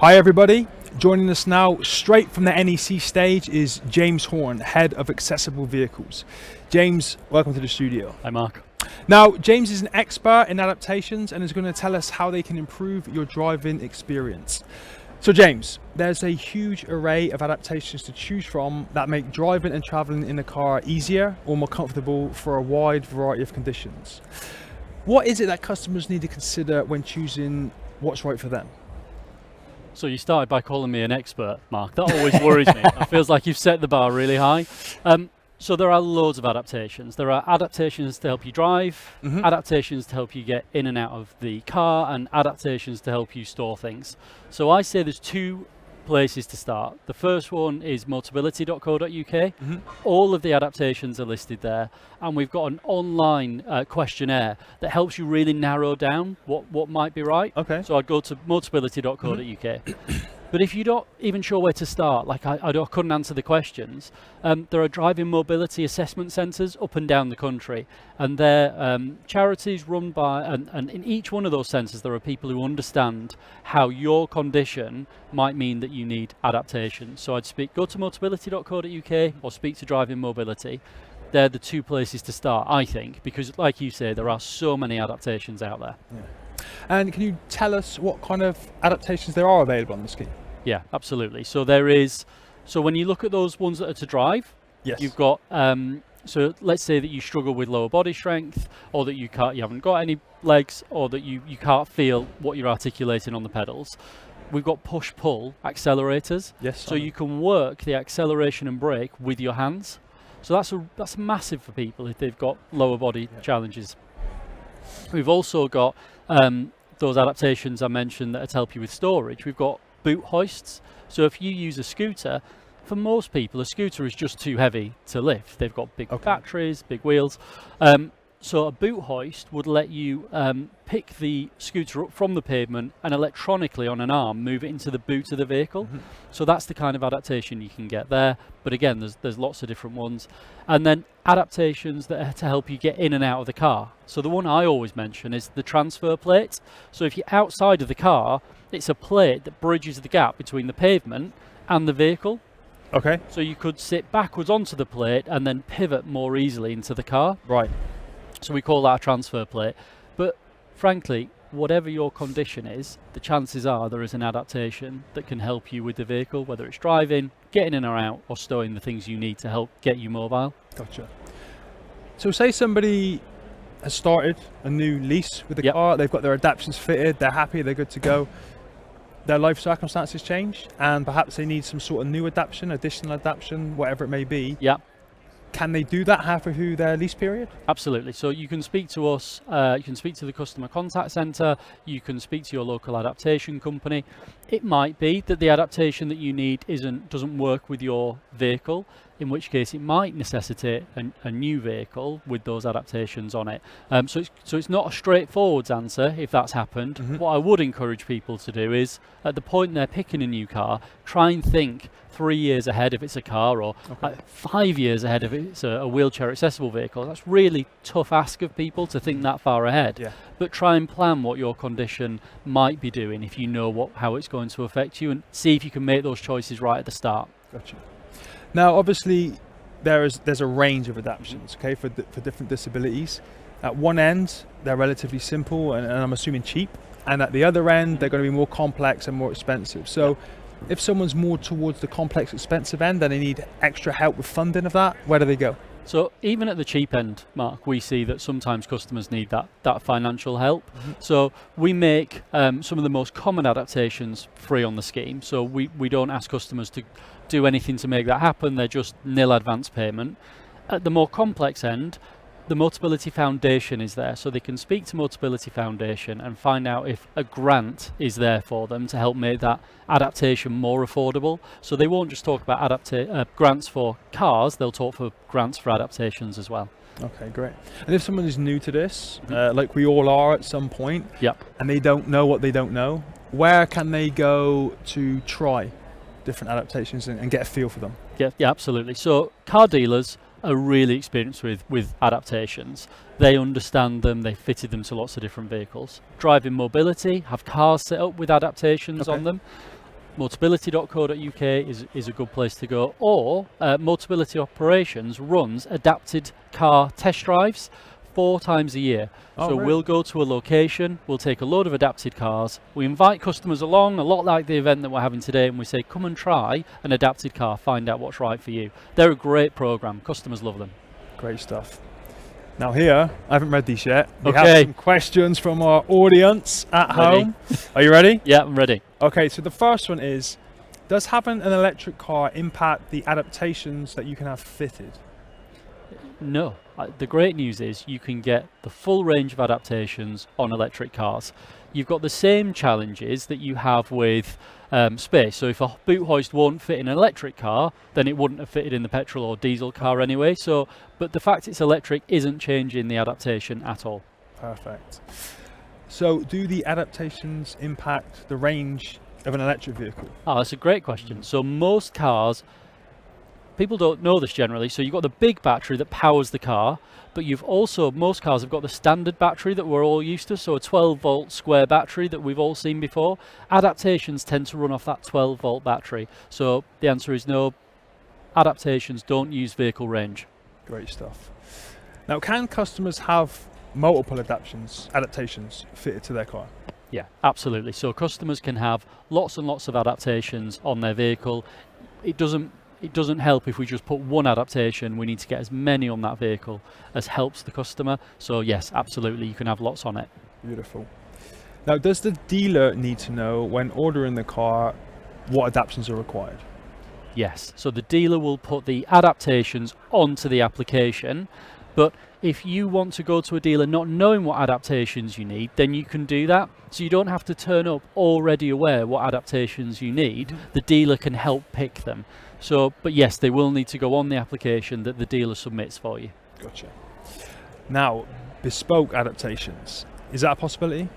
Hi everybody, joining us now straight from the NEC stage is James Horne, Head of Accessible Vehicles. James, welcome to the studio. Hi Mark. Now, James is an expert in adaptations and is going to tell us how they can improve your driving experience. So James, there's a huge array of adaptations to choose from that make driving and traveling in the car easier or more comfortable for a wide variety of conditions. What is it that customers need to consider when choosing what's right for them? So you started by calling me an expert, Mark. That always worries me. It feels like you've set the bar really high. So there are loads of adaptations. There are adaptations to help you drive, adaptations to help you get in and out of the car, and adaptations to help you store things. So I say there's two places to start. The first one is motability.co.uk. All of the adaptations are listed there, and we've got an online questionnaire that helps you really narrow down what might be right. Okay. So I'd go to motability.co.uk. But if you're not even sure where to start, like I couldn't answer the questions, there are driving mobility assessment centres up and down the country, and they're charities run by, and in each one of those centres there are people who understand how your condition might mean that you need adaptation. So I'd go to motability.co.uk or speak to Driving Mobility. They're the two places to start, I think, because like you say, there are so many adaptations out there. Yeah. And can you tell us what kind of adaptations there are available on the scheme? Yeah, absolutely. So there is, so when you look at those ones that are to drive, Yes. you've got, so let's say that you struggle with lower body strength, or that you haven't got any legs, or that you can't feel what you're articulating on the pedals. We've got push-pull accelerators. Yes. So you can work the acceleration and brake with your hands. So that's massive for people if they've got lower body challenges. We've also got those adaptations I mentioned that help you with storage. We've got boot hoists. So if you use a scooter, for most people a scooter is just too heavy to lift. They've got big batteries, big wheels. So a boot hoist would let you pick the scooter up from the pavement and electronically on an arm move it into the boot of the vehicle. So that's the kind of adaptation you can get there. But again, there's lots of different ones. And then adaptations that are to help you get in and out of the car. So the one I always mention is the transfer plate. So if you're outside of the car, it's a plate that bridges the gap between the pavement and the vehicle. Okay. So you could sit backwards onto the plate and then pivot more easily into the car. Right. So we call that a transfer plate. But frankly, whatever your condition is, the chances are there is an adaptation that can help you with the vehicle, whether it's driving, getting in or out, or stowing the things you need to help get you mobile. Gotcha. So say somebody has started a new lease with the car, they've got their adaptations fitted, they're happy, they're good to go. Their life circumstances change, and perhaps they need some sort of new adaptation, additional adaptation, whatever it may be. Yeah. Can they do that halfway through their lease period? Absolutely. So you can speak to us, you can speak to the customer contact centre, you can speak to your local adaptation company. It might be that the adaptation that you need doesn't work with your vehicle, in which case it might necessitate a new vehicle with those adaptations on it. So it's not a straightforward answer if that's happened. What I would encourage people to do is, at the point they're picking a new car, try and think 3 years ahead if it's a car, or 5 years ahead if it's a wheelchair accessible vehicle. That's really tough ask of people to think that far ahead. Yeah. But try and plan what your condition might be doing if you know how it's going to affect you, and see if you can make those choices right at the start. Gotcha. Now, obviously, there's a range of adaptations, okay, for different disabilities. At one end, they're relatively simple and I'm assuming cheap, and at the other end, they're going to be more complex and more expensive. So, if someone's more towards the complex, expensive end, then they need extra help with funding of that, where do they go? So even at the cheap end, Mark, we see that sometimes customers need that financial help. So we make some of the most common adaptations free on the scheme. So we don't ask customers to do anything to make that happen. They're just nil advance payment. At the more complex end, the Motability Foundation is there, so they can speak to Motability Foundation and find out if a grant is there for them to help make that adaptation more affordable. So they won't just talk about grants for cars, they'll talk for grants for adaptations as well. Okay, great. And if someone is new to this, like we all are at some point, and they don't know what they don't know, where can they go to try different adaptations and get a feel for them? Yeah, absolutely. So car dealers are really experienced with adaptations. They understand them, they fitted them to lots of different vehicles. Driving Mobility have cars set up with adaptations on them. Motability.co.uk is a good place to go, or Motability Operations runs adapted car test drives 4 times a year. Oh, So really? we'll go to a location, we'll take a load of adapted cars, we invite customers along, a lot like the event that we're having today, and we say, come and try an adapted car, find out what's right for you. They're a great program, customers love them. Great stuff. Now here, I haven't read these yet. We Okay. have some questions from our audience at Ready. home. Are you ready? Yeah, I'm ready. Okay, so the first one is, does having an electric car impact the adaptations that you can have fitted? No. The great news is you can get the full range of adaptations on electric cars. You've got the same challenges that you have with space. So if a boot hoist won't fit in an electric car, then it wouldn't have fitted in the petrol or diesel car anyway. So, but the fact it's electric isn't changing the adaptation at all. Perfect. So do the adaptations impact the range of an electric vehicle? Oh, that's a great question. So most cars, people don't know this generally, so you've got the big battery that powers the car, but you've also, most cars have got the standard battery that we're all used to, so a 12 volt square battery that we've all seen before. Adaptations tend to run off that 12 volt battery. So the answer is no, adaptations don't use vehicle range. Great stuff. Now, can customers have multiple adaptations fitted to their car? Yeah, absolutely. So customers can have lots and lots of adaptations on their vehicle. It doesn't help if we just put one adaptation. We need to get as many on that vehicle as helps the customer. So yes, absolutely, you can have lots on it. Beautiful. Now, does the dealer need to know when ordering the car what adaptations are required? Yes, so the dealer will put the adaptations onto the application, but if you want to go to a dealer not knowing what adaptations you need, then you can do that. So you don't have to turn up already aware what adaptations you need. The dealer can help pick them. So, but yes, they will need to go on the application that the dealer submits for you. Gotcha. Now, bespoke adaptations, is that a possibility?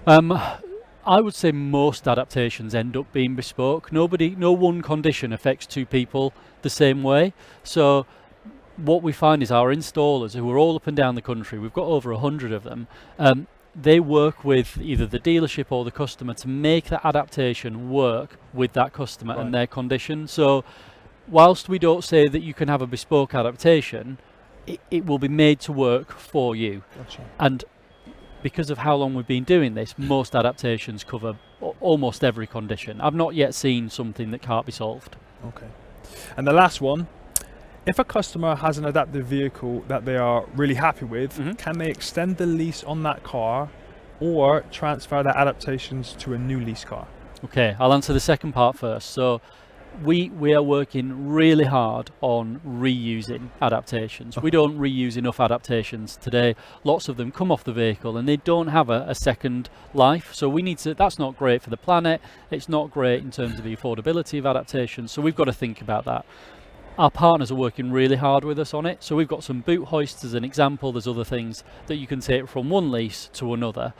I would say most adaptations end up being bespoke. No one condition affects 2 people the same way. So what we find is our installers, who are all up and down the country, we've got over 100 of them, they work with either the dealership or the customer to make that adaptation work with that customer and their condition. So whilst we don't say that you can have a bespoke adaptation, it will be made to work for you. Gotcha. And because of how long we've been doing this, most adaptations cover almost every condition. I've not yet seen something that can't be solved. Okay. And the last one, if a customer has an adaptive vehicle that they are really happy with, can they extend the lease on that car or transfer their adaptations to a new lease car? Okay, I'll answer the second part first. So we are working really hard on reusing adaptations. We don't reuse enough adaptations today. Lots of them come off the vehicle and they don't have a second life. So we need to, that's not great for the planet. It's not great in terms of the affordability of adaptations. So we've got to think about that. Our partners are working really hard with us on it. So we've got some boot hoists as an example. There's other things that you can take from one lease to another.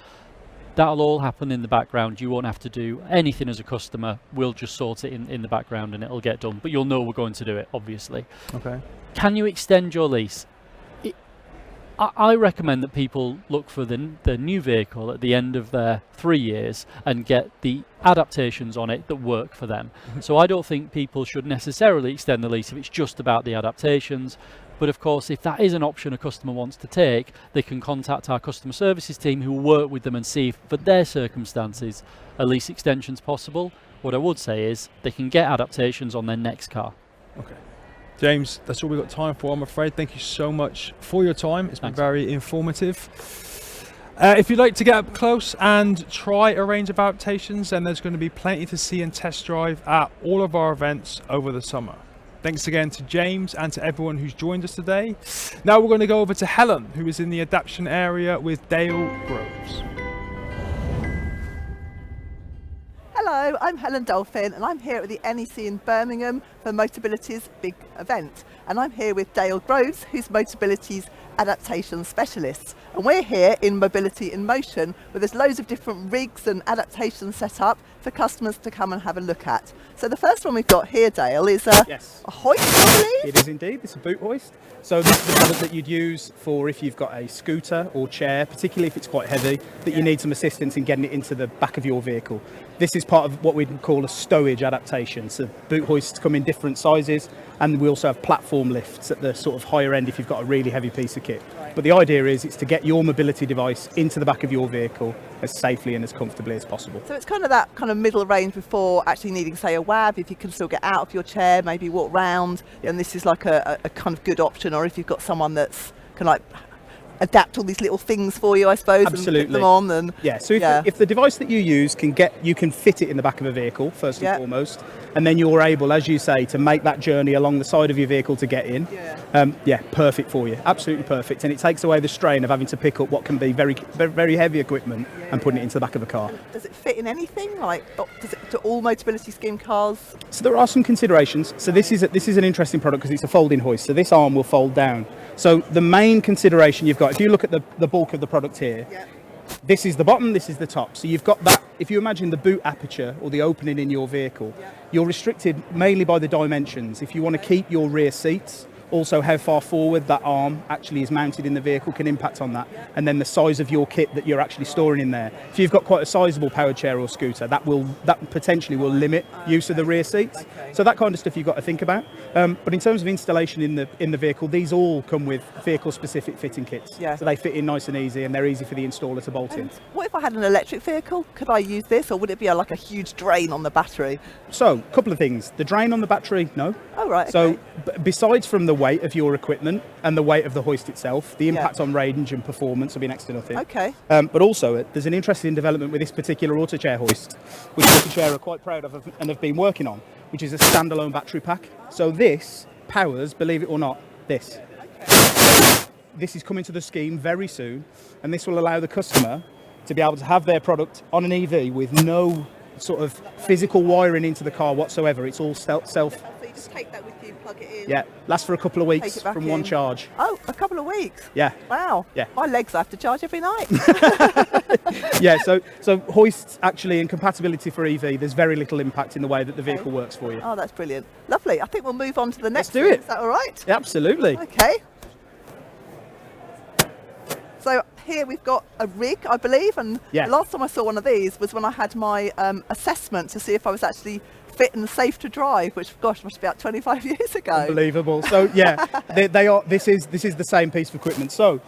That'll all happen in the background. You won't have to do anything as a customer. We'll just sort it in the background and it'll get done. But you'll know we're going to do it, obviously. Okay. Can you extend your lease? I recommend that people look for the new vehicle at the end of their 3 years and get the adaptations on it that work for them. So I don't think people should necessarily extend the lease if it's just about the adaptations. But of course, if that is an option a customer wants to take, they can contact our customer services team who will work with them and see if, for their circumstances, a lease extension's possible. What I would say is they can get adaptations on their next car. Okay. James, that's all we've got time for, I'm afraid. Thank you so much for your time. It's been very informative. If you'd like to get up close and try a range of adaptations, then there's going to be plenty to see and test drive at all of our events over the summer. Thanks again to James and to everyone who's joined us today. Now we're going to go over to Helen, who is in the adaptation area with Dale Groves. Hello, I'm Helen Dolphin and I'm here at the NEC in Birmingham for Motability's big event. And I'm here with Dale Groves, who's Motability's adaptation specialist. And we're here in Mobility in Motion, where there's loads of different rigs and adaptations set up for customers to come and have a look at. So the first one we've got here, Dale, is a hoist, I believe? It is indeed. It's a boot hoist. So this is the product that you'd use for if you've got a scooter or chair, particularly if it's quite heavy, that you need some assistance in getting it into the back of your vehicle. This is part of what we'd call a stowage adaptation. So boot hoists come in different sizes, and we also have platform lifts at the sort of higher end if you've got a really heavy piece of kit. But the idea is it's to get your mobility device into the back of your vehicle as safely and as comfortably as possible. So it's kind of that kind of middle range before actually needing, say, a WAB, if you can still get out of your chair, maybe walk round, and this is like a kind of good option. Or if you've got someone that's can like adapt all these little things for you, I suppose, Absolutely. and put them on. And yeah, so if the device that you use you can fit it in the back of a vehicle first and foremost, and then you're able, as you say, to make that journey along the side of your vehicle to get in. Perfect for you, absolutely perfect, and it takes away the strain of having to pick up what can be very, very heavy equipment and putting it into the back of a car. And does it fit in anything? Like, do all Motability Scheme cars? So there are some considerations. So this is an interesting product because it's a folding hoist. So this arm will fold down. So the main consideration you've got, if you look at the bulk of the product here, this is the bottom, this is the top. So you've got that, if you imagine the boot aperture or the opening in your vehicle, you're restricted mainly by the dimensions. If you want to keep your rear seats, also how far forward that arm actually is mounted in the vehicle can impact on that. And then the size of your kit that you're actually storing in there. If you've got quite a sizable powered chair or scooter, that potentially will limit use of the rear seats. So that kind of stuff you've got to think about. But in terms of installation in the vehicle, these all come with vehicle specific fitting kits. So they fit in nice and easy, and they're easy for the installer to bolt in. What if I had an electric vehicle? Could I use this, or would it be like a huge drain on the battery? So, a couple of things. The drain on the battery, no. Oh, right. So, besides from the weight of your equipment and the weight of the hoist itself, the impact on range and performance will be next to nothing. Okay. But also, there's an interesting development with this particular auto chair hoist, which Auto Chair are quite proud of and have been working on, which is a standalone battery pack. So this powers, believe it or not, this. This is coming to the scheme very soon, and this will allow the customer to be able to have their product on an EV with no sort of physical wiring into the car whatsoever. It's all self. So you just take that with you, plug it in. Yeah, lasts for a couple of weeks from one charge. Oh, a couple of weeks. Yeah. Wow. Yeah. My legs I have to charge every night. Yeah. So hoists actually and compatibility for EV, there's very little impact in the way that the vehicle works for you. Oh, that's brilliant. Lovely. I think we'll move on to the next. Let's do it. Is that all right? Yeah, absolutely. Okay. So here we've got a rig, I believe, and the last time I saw one of these was when I had my assessment to see if I was actually fit and safe to drive, which, gosh, must be about 25 years ago. Unbelievable. So yeah, they are. This is the same piece of equipment. So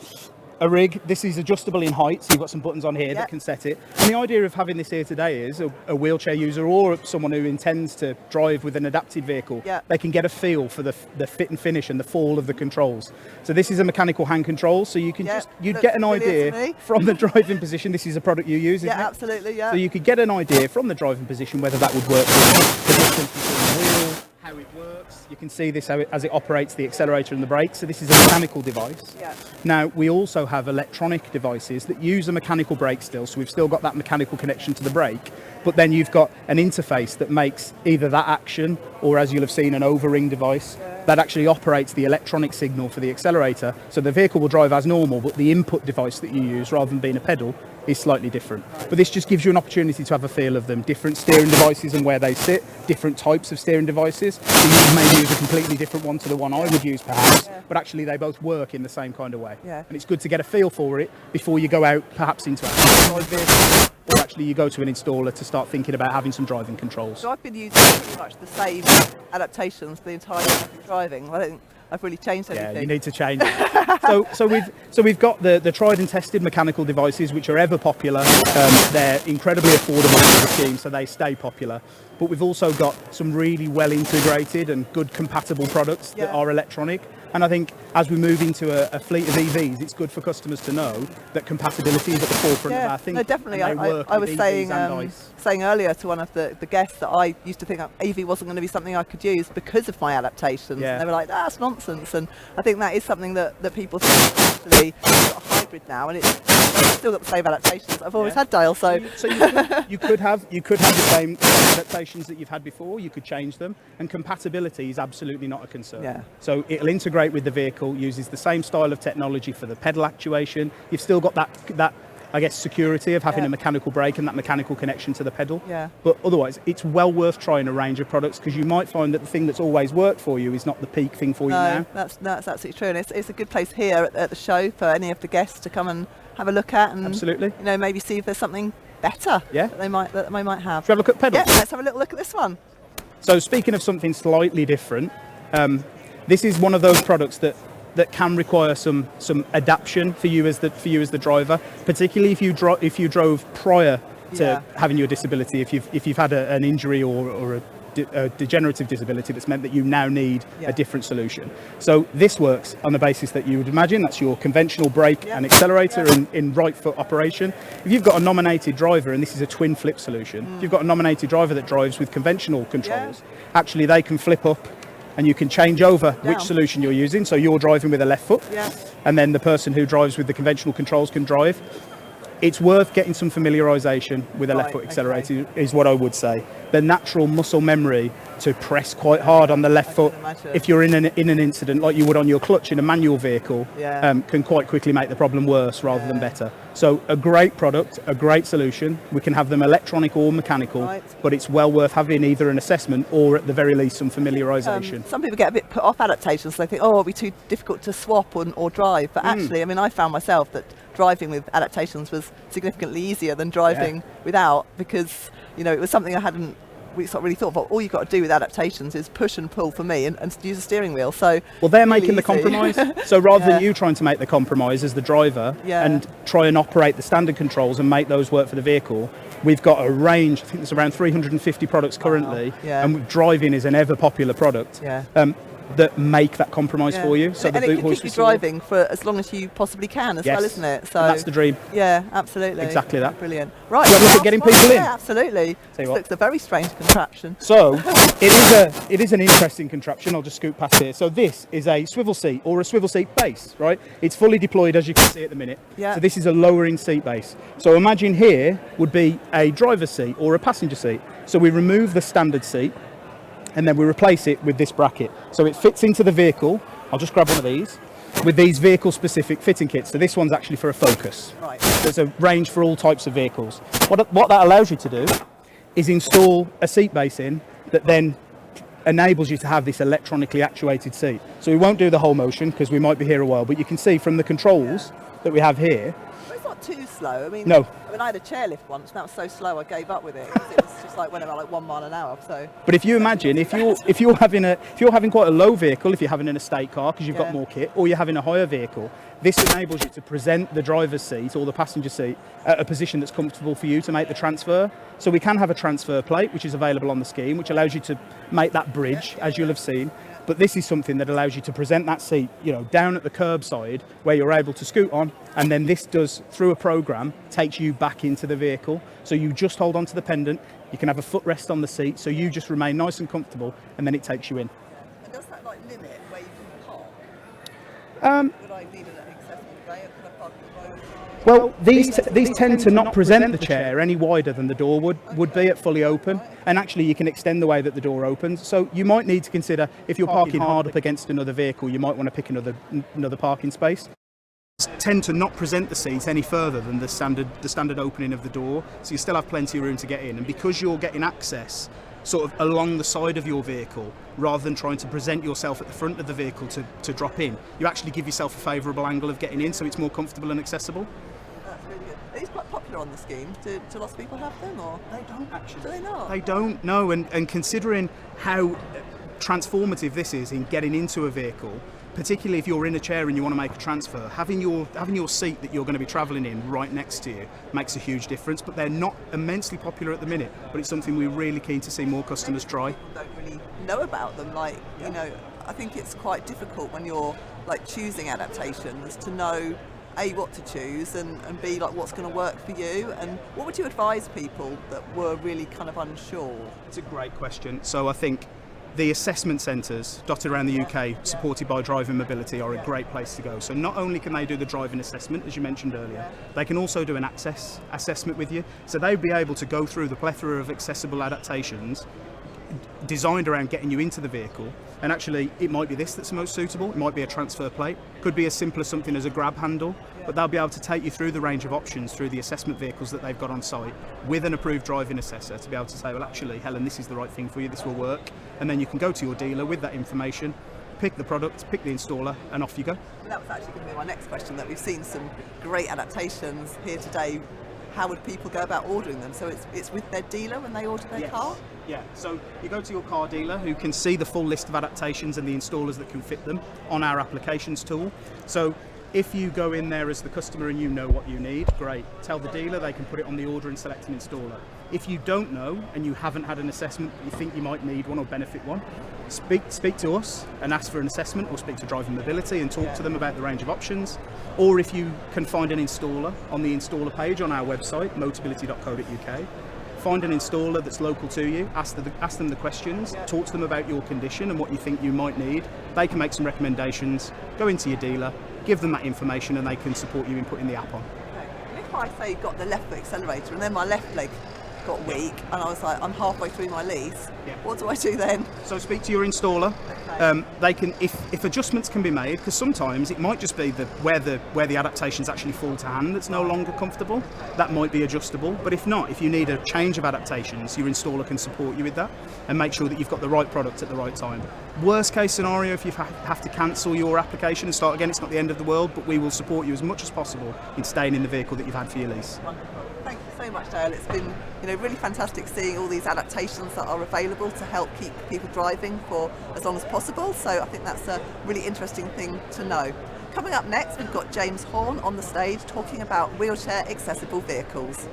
a rig. This is adjustable in height, so you've got some buttons on here that can set it. And the idea of having this here today is a wheelchair user or someone who intends to drive with an adapted vehicle, they can get a feel for the fit and finish and the fall of the controls. So this is a mechanical hand control, so you can you'd get an idea from the driving position. This is a product you use, isn't it? Absolutely, So you could get an idea from the driving position whether that would work for you. The distance between the wheel, how it works. You can see this as it operates the accelerator and the brake. So this is a mechanical device. Now we also have electronic devices that use a mechanical brake still, so we've still got that mechanical connection to the brake, but then you've got an interface that makes either that action, or as you'll have seen, an over-ring device that actually operates the electronic signal for the accelerator. So the vehicle will drive as normal, but the input device that you use, rather than being a pedal, is slightly different. But this just gives you an opportunity to have a feel of them. Different steering devices and where they sit, different types of steering devices. So you may use a completely different one to the one I would use perhaps, but actually they both work in the same kind of way. And it's good to get a feel for it before you go out perhaps into a drive vehicle, or actually you go to an installer to start thinking about having some driving controls. So I've been using pretty much the same adaptations the entire time I've been driving. I don't think I've really changed anything. Yeah, you need to change. So we've got the tried and tested mechanical devices, which are ever popular. They're incredibly affordable for the scheme, so they stay popular. But we've also got some really well integrated and good compatible products that are electronic. And I think as we move into a fleet of EVs, it's good for customers to know that compatibility is at the forefront of our thinking. No, definitely. I was saying earlier to one of the guests that I used to think EV wasn't going to be something I could use because of my adaptations. And they were like, that's nonsense. And I think that is something that people think actually it's got a hybrid now, and it's still got the same adaptations I've always had, Dale. So you could have the same adaptations that you've had before. You could change them, and compatibility is absolutely not a concern. So it'll integrate with the vehicle, uses the same style of technology for the pedal actuation. You've still got that I guess security of having a mechanical brake and that mechanical connection to the pedal. But otherwise it's well worth trying a range of products, because you might find that the thing that's always worked for you is not the peak thing for you now. That's absolutely true, and it's a good place here at the show for any of the guests to come and have a look at, and absolutely, maybe see if there's something better Yeah. that they might have. Should we have a look at pedals? Yeah, let's have a little look at this one. So speaking of something slightly different, this is one of those products that can require some adaptation for you as the driver, particularly if you drove prior to having your disability. If you've had an injury or a degenerative disability that's meant that you now need a different solution. So this works on the basis that you would imagine that's your conventional brake and accelerator in right foot operation. If you've got a nominated driver, and this is a twin flip solution, if you've got a nominated driver that drives with conventional controls, actually they can flip up and you can change over which solution you're using. So you're driving with a left foot, and then the person who drives with the conventional controls can drive. It's worth getting some familiarisation with a left foot accelerator is what I would say. The natural muscle memory to press quite hard on the left foot if you're in an incident like you would on your clutch in a manual vehicle can quite quickly make the problem worse rather than better. So a great product, a great solution. We can have them electronic or mechanical, but it's well worth having either an assessment or at the very least some familiarisation. Some people get a bit put off adaptations. They think, oh, it'll be too difficult to swap or drive. But actually, I mean, I found myself that driving with adaptations was significantly easier than driving without, because it was something I hadn't really thought about. All you've got to do with adaptations is push and pull for me and use a steering wheel. So they're really making the compromise. So rather than you trying to make the compromise as the driver and try and operate the standard controls and make those work for the vehicle, we've got a range. I think there's around 350 products currently, and driving is an ever popular product. That make that compromise for you. So and it can keep you driving for as long as you possibly can as well, isn't it? So and that's the dream. Yeah, absolutely. Exactly that. Brilliant. Right. So look at getting people in. Yeah, absolutely. This looks a very strange contraption. So it is an interesting contraption. I'll just scoot past here. So this is a swivel seat or a swivel seat base, right? It's fully deployed as you can see at the minute. So this is a lowering seat base. So imagine here would be a driver's seat or a passenger seat. So we remove the standard seat, and then we replace it with this bracket. So it fits into the vehicle. I'll just grab one of these with these vehicle specific fitting kits. So this one's actually for a Focus. Right. There's a range for all types of vehicles. What that allows you to do is install a seat base in that then enables you to have this electronically actuated seat. So we won't do the whole motion because we might be here a while, but you can see from the controls that we have here. It's not too slow. I mean, no. I had a chairlift once, and that was so slow I gave up with it. It was just went about like 1 mile an hour. So. But if you imagine, if you're having quite a low vehicle, if you're having an estate car because you've got more kit, or you're having a higher vehicle, this enables you to present the driver's seat or the passenger seat at a position that's comfortable for you to make the transfer. So we can have a transfer plate, which is available on the scheme, which allows you to make that bridge, as you'll have seen. But this is something that allows you to present that seat, down at the curbside where you're able to scoot on, and then this does, through a program, takes you back into the vehicle. So you just hold onto the pendant, you can have a footrest on the seat, so you just remain nice and comfortable, and then it takes you in. And does that limit where you can park? Would I need an accessible way? Can I park on the road? Well, these tend to not present the chair any wider than the door would be at fully open. And actually you can extend the way that the door opens. So you might need to consider, if you're parking hard up against another vehicle, you might want to pick another parking space. Tend to not present the seat any further than the standard opening of the door. So you still have plenty of room to get in. And because you're getting access sort of along the side of your vehicle, rather than trying to present yourself at the front of the vehicle to drop in, you actually give yourself a favourable angle of getting in, so it's more comfortable and accessible. That's really good. Are these quite popular on the scheme? Do lots of people have them, or? They don't actually. Do they not? They don't, no. And considering how transformative this is in getting into a vehicle, particularly if you're in a chair and you want to make a transfer, having your seat that you're going to be travelling in right next to you makes a huge difference. But they're not immensely popular at the minute, but it's something we're really keen to see more customers try. People don't really know about them. I think it's quite difficult when you're choosing adaptations to know A, what to choose, and B, what's going to work for you. And what would you advise people that were really kind of unsure? It's a great question. So I think the assessment centres dotted around the UK, supported by Driving Mobility, are a great place to go. So not only can they do the driving assessment, as you mentioned earlier, they can also do an access assessment with you. So they'd be able to go through the plethora of accessible adaptations designed around getting you into the vehicle. And actually, it might be this that's most suitable. It might be a transfer plate. Could be as simple as something as a grab handle. But they'll be able to take you through the range of options through the assessment vehicles that they've got on site with an approved driving assessor to be able to say, well, actually, Helen, this is the right thing for you, this will work. And then you can go to your dealer with that information, pick the product, pick the installer, and off you go. That was actually going to be my next question, that we've seen some great adaptations here today. how would people go about ordering them? So it's with their dealer when they order their Yes. car? Yeah, so you go to your car dealer who can see the full list of adaptations and the installers that can fit them on our applications tool. So if you go in there as the customer and you know what you need, great. Tell the dealer, they can put it on the order and select an installer. If you don't know and you haven't had an assessment, you think you might need one or benefit one, speak to us and ask for an assessment, or speak to Driving Mobility and talk to them about the range of options. Or if you can find an installer on the installer page on our website, motability.co.uk, find an installer that's local to you, ask them the questions, talk to them about your condition and what you think you might need. They can make some recommendations, go into your dealer, give them that information, and they can support you in putting the app on. Okay. And if I say got the left foot accelerator and then my left leg got weak and I was like, I'm halfway through my lease, what do I do then? So speak to your installer. Okay. They can, if adjustments can be made, because sometimes it might just be where the adaptations actually fall to hand that's no longer comfortable. That might be adjustable. But if not, if you need a change of adaptations, your installer can support you with that and make sure that you've got the right product at the right time. Worst case scenario, if you have to cancel your application and start again, it's not the end of the world, but we will support you as much as possible in staying in the vehicle that you've had for your lease. Wonderful. Thank you so much, Dale. It's been really fantastic seeing all these adaptations that are available to help keep people driving for as long as possible. So I think that's a really interesting thing to know. Coming up next, we've got James Horne on the stage talking about wheelchair accessible vehicles.